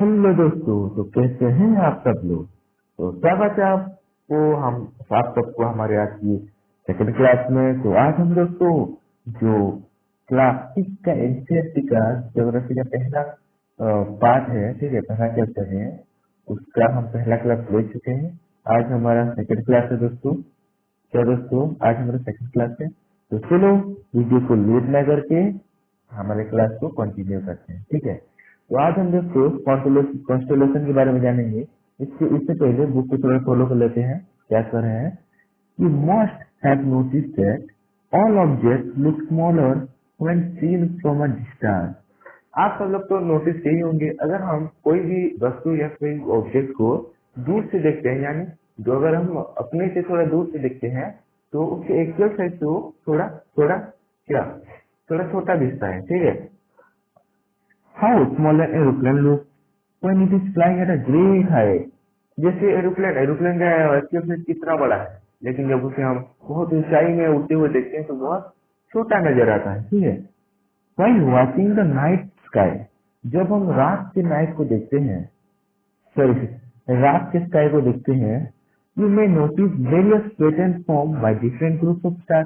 Hello दोस्तों, तो कैसे हैं आप सब लोग। तो स्वागत है आप सबको हमारे आज की सेकंड क्लास में। तो आज हम दोस्तों जो क्लास 6 का एनसीईआरटी का ज्योग्राफी का पहला पार्ट है, ठीक है, पहला चैप्टर है, उसका हम पहला क्लास ले चुके हैं। आज हमारा सेकंड क्लास है दोस्तों। क्या दोस्तों, आज हमारा सेकंड क्लास है। तो चलो वीडियो को लेट ना करके हमारे क्लास को कंटिन्यू करते हैं, ठीक है। तो आज हम दोस्तों कॉन्स्टेलेशन के बारे में जानेंगे। इससे पहले बुक को थोड़ा फॉलो कर लेते हैं। क्या कर रहे हैं, you must have notice that all object look smaller when seen from a distance. आप सब लोग तो नोटिस किए होंगे, अगर हम कोई भी वस्तु या कोई ऑब्जेक्ट को दूर से देखते हैं, यानी जो अगर हम अपने से थोड़ा दूर से देखते हैं तो उसके एक्चुअल साइज से वो थोड़ा थोड़ा क्या थोड़ा छोटा दिखता है, ठीक है। How small an aeroplane look when it is flying at a great height. जैसे एरोप्लेन का एक्चुअल साइज कितना बड़ा है, लेकिन जब उसे हम बहुत ऊंचाई में उड़ते हुए देखते हैं तो बहुत छोटा नजर आता है, ठीक है। While watching the night sky, जब हम रात के नाइट को देखते हैं, सॉरी, रात के स्काई को देखते हैं, you may notice various pattern form by different group of star.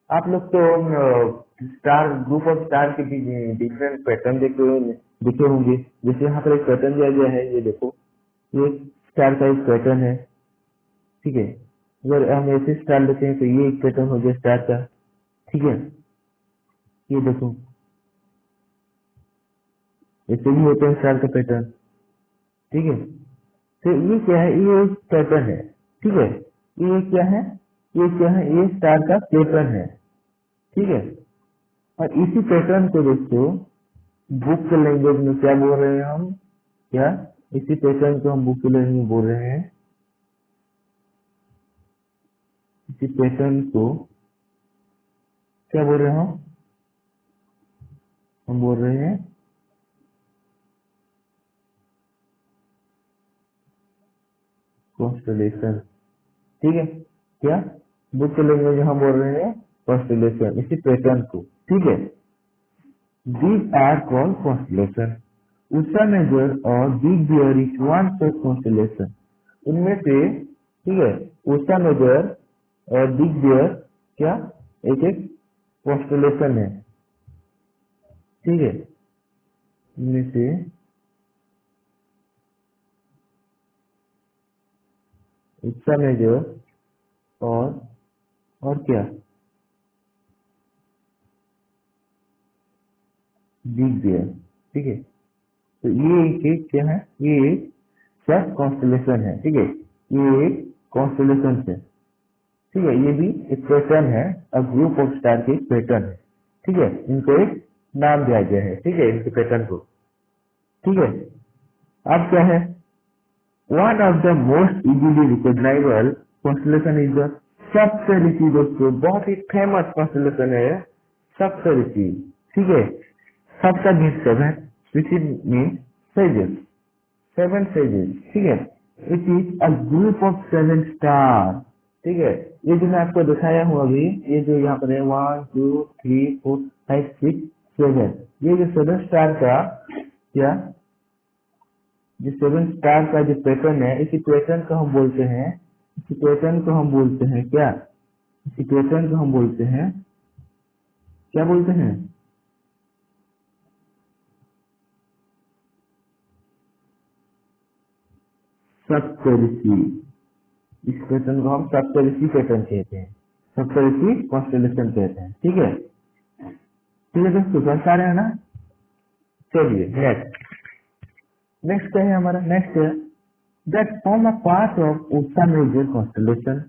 आप लोग तो स्टार ग्रुप ऑफ स्टार के भी डिफरेंट पैटर्न देखे होंगे। जैसे यहाँ पर एक पैटर्न दिया गया है, ये देखो, ये स्टार का एक पैटर्न है, ठीक है। अगर हम ऐसे स्टार लेते हैं तो ये एक पैटर्न हो गया स्टार का, ठीक है। ये देखो, ऐसे भी होता है स्टार का पैटर्न, ठीक है। तो ये क्या है, ये एक पैटर्न है, ठीक है। ये क्या है, ये क्या है, ये स्टार का पैटर्न है, ठीक है। और इसी पैटर्न को दोस्तों बुक के लैंग्वेज में क्या बोल रहे हैं हम, क्या इसी पैटर्न को हम बुक के लैंग्वेज में बोल रहे हैं, इसी पैटर्न को क्या बोल रहे हैं हम बोल रहे हैं कॉन्स्टेलेशन, ठीक है। क्या बुक के लैंग्वेज में हम बोल रहे हैं कॉन्स्टेलेशन, इसी पैटर्न को, ठीक है। These are called constellation. Ursa Major और Big Bear is one such constellation. इनमें से, ठीक है, उर्सा मेजर और बिग बियर क्या एक एक कॉन्स्टेलेशन है, ठीक है। इनमें से उर्सा मेजर और क्या बिग बियर, ठीक है। तो ये एक क्या है, ये एक सब कॉन्स्टेलेशन है, ठीक है। ये एक कॉन्स्टेलेशन है, ठीक है। ये भी एक पैटर्न है, अब ग्रुप ऑफ स्टार के पैटर्न है, ठीक है। इनको एक नाम दिया गया है, ठीक है, इनके पैटर्न को, ठीक है। अब क्या है, one of the most easily recognisable constellation is the Saptarishi. दोस्तों बहुत ही फेमस कॉन्स्टेलेशन है सप्तऋषि, ठीक है। सप्त मीन्स सेवन, ऋषि मीन्स सेजेस, सेवन सेजेस, ठीक है। It is a group of seven star, ठीक है। ये जो मैं आपको दिखाया हूँ अभी, ये जो यहाँ पर है 1 2 3 4 5 6 7, ये जो सेवन स्टार का क्या, जो सेवन स्टार का जो पैटर्न है, इसी पैटर्न को हम बोलते हैं, इसी पैटर्न को हम बोलते हैं क्या, इसी पैटर्न को हम बोलते हैं, क्या बोलते हैं, सप्तऋषि। इस पैटर्न को हम सप्तऋषि पैटर्न कहते हैं, सप्तऋषि कॉन्स्टेलेशन कहते हैं, ठीक है। ठीक है दोस्तों, समझ आ रहे हैं ना। चलिए नेक्स्ट क्या है हमारा, नेक्स्ट है that form a part of Ursa Major constellation,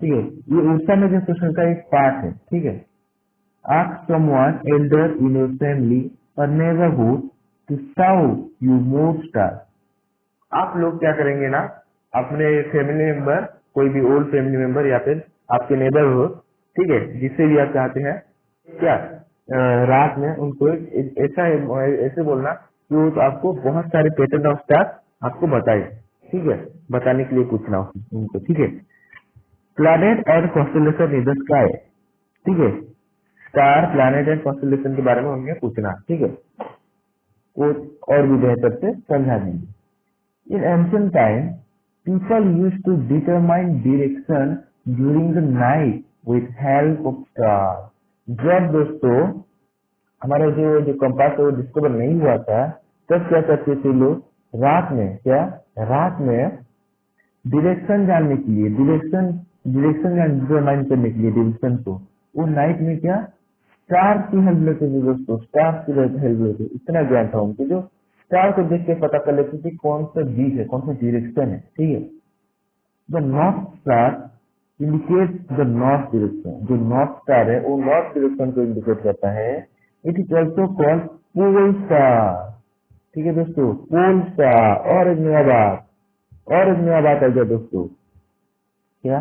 ठीक है। ये उर्सा मेजर क्वेश्चन का एक पार्ट है, ठीक है। Ask someone elder in your family or neighborhood to show you more stars. आप लोग क्या करेंगे ना, अपने फैमिली मेंबर, कोई भी ओल्ड फैमिली मेंबर या फिर आपके नेबरहुड, ठीक है, जिससे भी आप चाहते हैं क्या, रात में उनको ऐसा ऐसे बोलना कि वो तो आपको बहुत सारे पैटर्न ऑफ स्टार आपको बताए, ठीक है, बताने के लिए पूछना उनको, ठीक है। Planet and constellation in the sky, ठीक है। स्टार, प्लैनेट एंड कॉन्स्टेलेशन के बारे में उन्हें पूछना, ठीक है। को और भी बेहतर से समझा देंगे। In ancient time people use to determine direction during the night with help of star. जब दोस्तों हमारा जो कंपास है वो डिस्कवर नहीं हुआ था, तब क्या करते थे लोग, रात में डायरेक्शन जानने के लिए, डिटेरमाइन करने के लिए डायरेक्शन को, वो नाइट में क्या स्टार की हेल्प लेते थे दोस्तों, स्टार की हेल्प लेते। इतना ज्ञान था उनको, जो स्टार को देख के पता कर लेते थे कौन सा दिश है, कौन सा डायरेक्शन है। ठीक है, the north star indicate the north direction. जो नॉर्थ स्टार है वो नॉर्थ डायरेक्शन को इंडिकेट करता है। It is also called pole star. ठीक है दोस्तों, पोल स्टार। और एक नया बात आ गया दोस्तों, क्या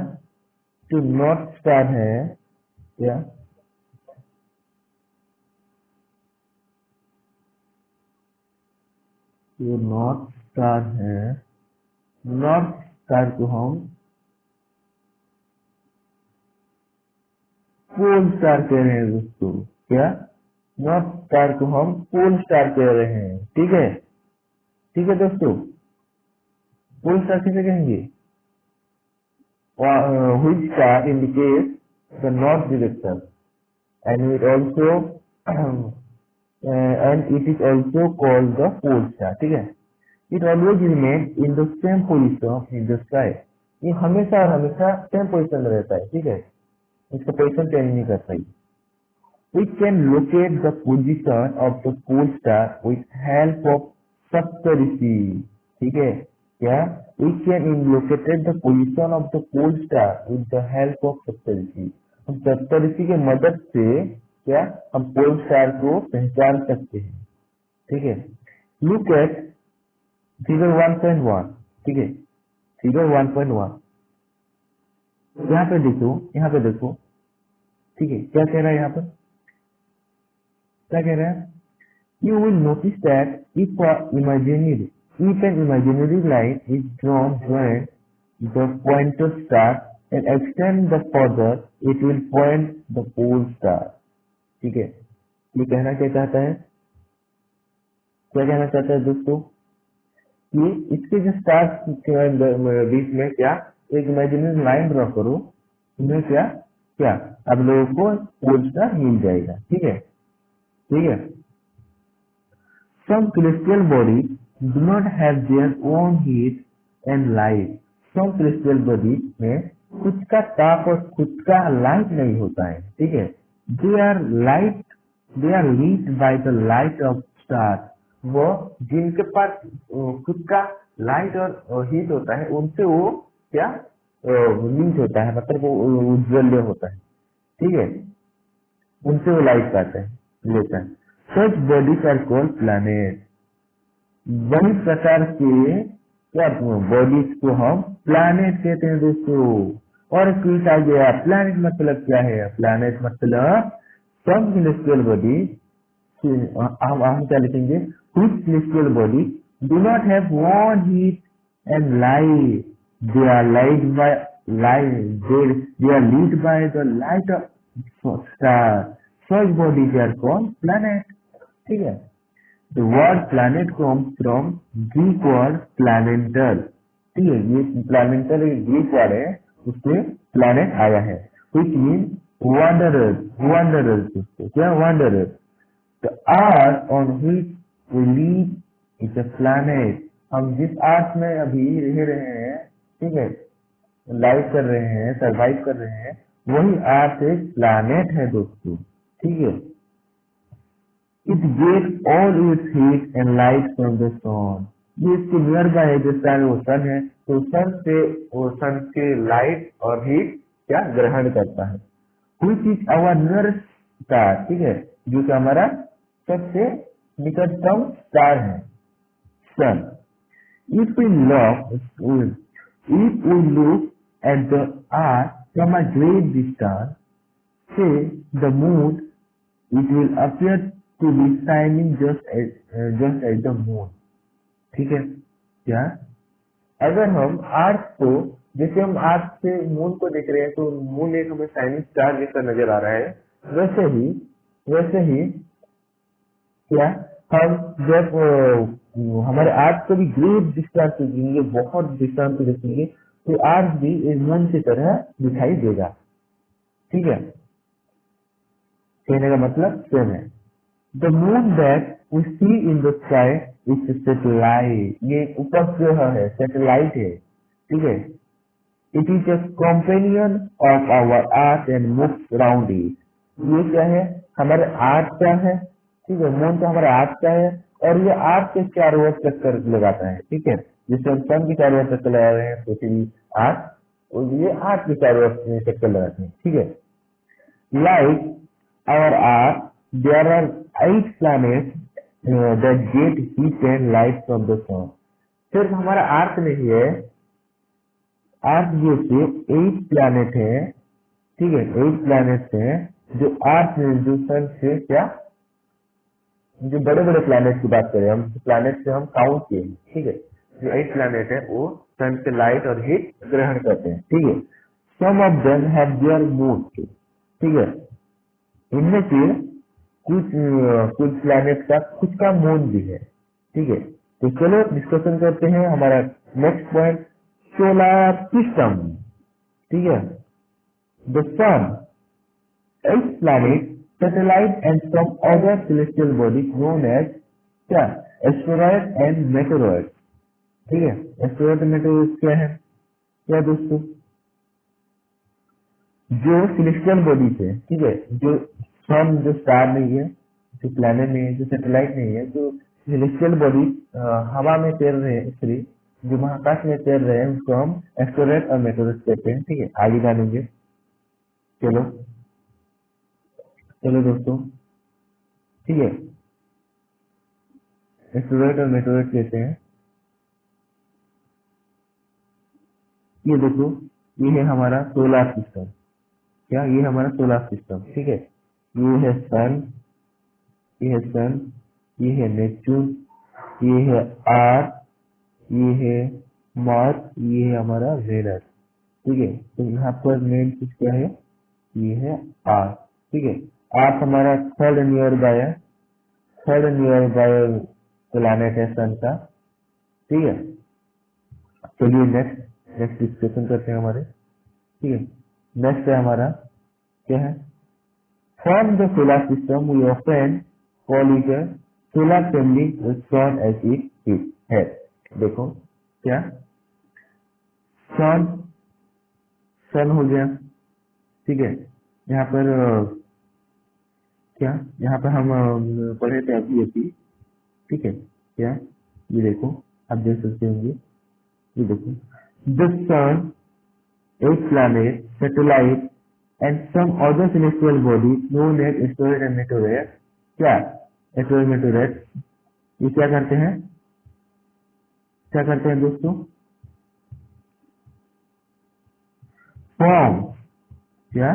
जो नॉर्थ स्टार है, क्या जो नॉर्थ स्टार है, नॉर्थ स्टार को हम पोल स्टार कह रहे हैं दोस्तों। क्या नॉर्थ स्टार को हम पोल स्टार कह रहे हैं। ठीक है दोस्तों, पोल स्टार कैसे कहेंगे, which star indicates the north direction, and it is also called the pole star। ठीक है, it always remains in the same position in the sky। ये हमेशा सेम पोजीशन में रहता है। ठीक है, इसका पोजीशन चेंज नहीं करता है। We can locate the position of the pole star with help of सप्तऋषि। ठीक है, क्या we can locate the position of the pole star with the help of सप्तऋषि। हम सप्तऋषि के मदद से क्या हम पोल स्टार को पहचान सकते हैं। ठीक है, लुक एट फिगर 1.1। ठीक है, फिगर 1.1 यहाँ पे देखो। ठीक है, क्या कह रहा है यहाँ पर, क्या कह रहा है, you will notice that if an imaginary line is drawn join the pointer star and extend the further, it will point the pole star। ठीक है, ये कहना क्या चाहता है दोस्तों, कि इसके जो स्टार के बीच में क्या एक इमेजिनरी लाइन ड्रॉ करो, तुम्हें क्या आप लोगों को पोल स्टार मिल जाएगा। ठीक है, some celestial bodies do not have their own heat and light। some celestial bodies में खुद का ताप और खुद का लाइट नहीं होता है। ठीक है, they are lit by the light of stars। वो जिनके पास खुद का लाइट और हीट होता है, उनसे वो क्या लीट होता है, मतलब वो उज्ज्वल होता है। ठीक है, उनसे वो लाइट पाता है, लेता है। सच बॉडीज आर कॉल्ड प्लैनेट। वही प्रकार के क्या बॉडीज को हम प्लैनेट कहते हैं दोस्तों। और क्विज आ गया, प्लैनेट मतलब क्या है, प्लैनेट मतलब सम सेलेस्टियल बॉडी, हम क्या लिखेंगे, which celestial body do not have one heat and light, they are lit by the light of star, such bodies are called planet। ठीक है, the word planet comes from Greek word planetal। ठीक है, ये planetal एक Greek word है, उसमें planet आया है, which means wanderers दोस्तों, क्या wanderers। The earth on which we live is a planet। हम जिस अर्थ में अभी रह रहे हैं, ठीक है, लाइव कर रहे हैं, सर्वाइव कर रहे हैं, वही अर्थ एक प्लैनेट है दोस्तों। ठीक है, it get all its heat and light from the sun. ये इसके नियर बाय है, जैसा वो सन है, तो सन से लाइट और हीट क्या ग्रहण करता है। which is our nearest star। ठीक है, जो कि हमारा सबसे निकटतम स्टार है, सन। If we look at the earth from a great distance, say the moon, it will appear to be shining just as the moon। ठीक है, क्या अगर हम अर्थ को, जैसे हम अर्थ से मून को देख रहे हैं, तो मून एक हमें शाइनिंग स्टार जैसा नजर आ रहा है, वैसे ही क्या हम जब हमारे अर्थ को भी ग्रेट डिस्टेंस पे देखेंगे, बहुत डिस्टेंस पे देखेंगे, तो अर्थ भी एक मून की तरह दिखाई देगा। ठीक है, कहने का मतलब सेम है। The moon that we see in the sky is satellite, ये उपग्रह है, सैटेलाइट है। ठीक है, it is a companion of our earth and moves around it. ये क्या है, हमारे अर्थ का है। ठीक है, मून तो हमारे अर्थ का है और ये अर्थ के चारों ओर चक्कर लगाता है। ठीक है, जैसे हम सन के चारों ओर चक्कर लगा रहे हैं पृथ्वी अर्थ, और ये अर्थ के चारों ओर चक्कर लगाते हैं। ठीक है, like our Earth, there are 8 planets that get heat and light from the sun. सिर्फ हमारा अर्थ नहीं है, अर्थ जैसे 8 प्लैनेट है। ठीक है, 8 प्लैनेट है जो अर्थ जो सन से क्या, जो बड़े बड़े प्लैनेट की बात करें हम, प्लैनेट से हम काउंट किए। ठीक है, जो 8 प्लैनेट है वो सन से लाइट और हीट ग्रहण करते हैं। ठीक है, some of them have their moon. ठीक है, इनमें से कुछ प्लैनेट का कुछ का मून भी है। ठीक है, तो चलो डिस्कशन करते हैं हमारा नेक्स्ट पॉइंट, सोलर सिस्टम। ठीक है, the sun, 8 planet, satellite and some other celestial body known as क्या, एस्टेरॉयड एंड मेटेरॉयड। ठीक है, एस्टेरॉयड एंड मेटेरॉयड क्या है, क्या दोस्तों, जो सिलेक्टियल बॉडीज है। ठीक है, जो सन, जो स्टार नहीं है, जो प्लैनेट नहीं है, जो सैटेलाइट नहीं है, जो सिलेक्टियल बॉडी हवा में तैर रहे हैं, सॉरी जो महाकाश में तैर रहे हैं, उसको हम एस्टेरॉयड और मेटेरॉयड कहते हैं। ठीक है, आगे जानेंगे। चलो चलो दोस्तों, ठीक है, एस्टेरॉयड और मेटेरॉयड कहते हैं। ये देखो, ये है हमारा सोलर सिस्टम। क्या, ये हमारा सोलर सिस्टम। ठीक है, ये है सन, ये है सन, ये है नेपच्यून, ये है अर्थ, ये है मार्स, ये है हमारा वेनस। ठीक है, तो यहाँ पर मेन चीज क्या है, ये है अर्थ। ठीक है, अर्थ हमारा थर्ड नियर बाय है, थर्ड नियर बाय प्लैनेट है सन का। ठीक है, चलिए नेक्स्ट नेक्स्ट डिस्कशन करते हैं हमारे। ठीक है, नेक्स्ट है हमारा क्या है, from the solar system we often call it a solar family with sun as its head। देखो क्या, सन, सन हो गया। ठीक है, यहाँ पर क्या, यहाँ पर हम पढ़े थे अभी। ठीक है, क्या, ये देखो, आप देख सकते होंगे, ये देखो, द सन, एक planet, satellite and some other celestial bodies known as asteroid and meteoroid। क्या, एस्टेरॉयड मेटेरॉयड, ये क्या करते हैं, क्या करते हैं दोस्तों, फॉर्म, क्या,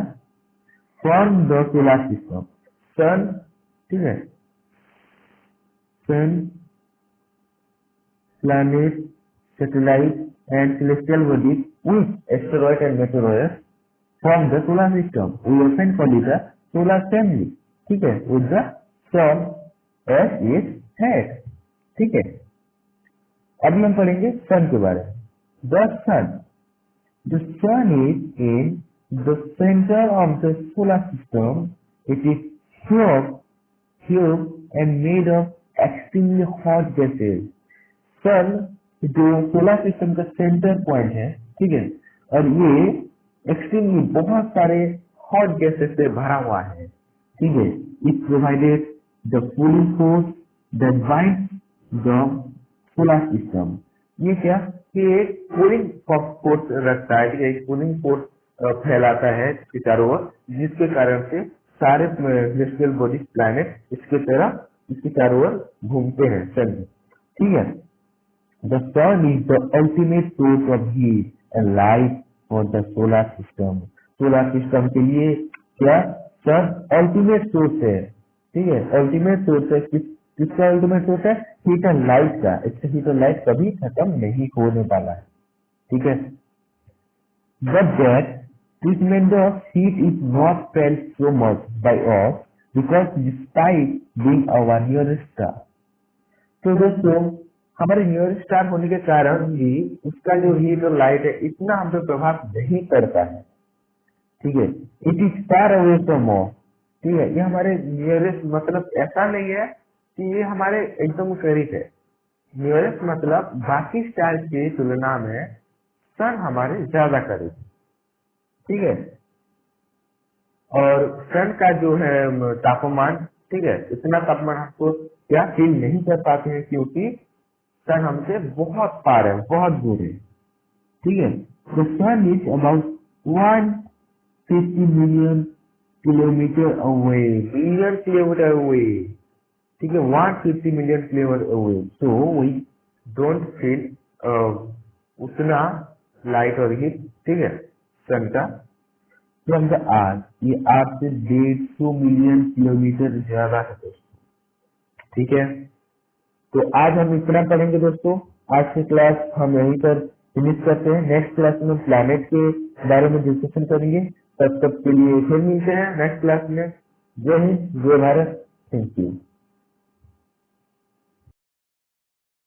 form the solar system. Sun, ठीक है, sun, planet, satellite and celestial bodies with asteroid and meteoroid from the solar system we often call it a solar family। ठीक है, with the sun as its head। ठीक है, अभी हम पढ़ेंगे सन के बारे में। The sun, the sun is in the centre of the solar system, it is huge and made of extremely hot gases। Sun जो सोलर सिस्टम का सेंटर पॉइंट है, ठीक है, और ये एक्सट्रीमली बहुत सारे हॉट गैसेस से भरा हुआ है। ठीक है, it provided the cooling force that binds the solar system. ये क्या, कि एक कूलिंग फोर्स रखता है, एक कूलिंग फोर्स फैलाता है इसके चारों ओर, जिसके कारण से सारे सेलेस्टियल बॉडीज, प्लैनेट इसके तरह इसके चारों ओर घूमते हैं सन। ठीक है, the sun is the ultimate source of heat and light और the solar system. Solar system के लिए क्या, सन अल्टीमेट सोर्स है। ठीक है, अल्टीमेट सोर्स है, किसका अल्टीमेट सोर्स है, हीट एंड लाइट का। इससे हीट एंड लाइट कभी खत्म नहीं होने वाला है। ठीक है, but that treatment of heat is not felt so much by us because despite being our nearest star. तो दोस्तों हमारे नियरेस्ट स्टार होने के कारण भी उसका जो हीट और लाइट है इतना हम पे प्रभाव नहीं करता है, ठीक है। It is far away from of, ठीक है। ये हमारे नियरेस्ट मतलब ऐसा नहीं है कि ये हमारे एकदम करीब है। नियरेस्ट मतलब बाकी स्टार की तुलना में सन हमारे ज्यादा करीब, ठीक है। और सन का जो है तापमान, ठीक है, इतना तापमान हमको क्या फील नहीं कर पाते हैं क्योंकि सन हमसे बहुत पार है, बहुत दूर है, ठीक है। The sun is about 150 million kilometre away, million kilometre away, ठीक है, 150 million kilometre away. So we don't feel उतना लाइट और हीट, ठीक है, सन का फ्रॉम द अर्थ। ये अर्थ से 150 मिलियन किलोमीटर ज्यादा है दोस्तों, ठीक है। तो आज हम इतना पढ़ेंगे दोस्तों। आज की क्लास हम यहीं पर फिनिश करते हैं। नेक्स्ट क्लास में प्लैनेट के बारे में डिस्कशन करेंगे। तब तक के लिए फिर मिलते हैं नेक्स्ट क्लास में। जय हिंद, जय भारत, थैंक यू।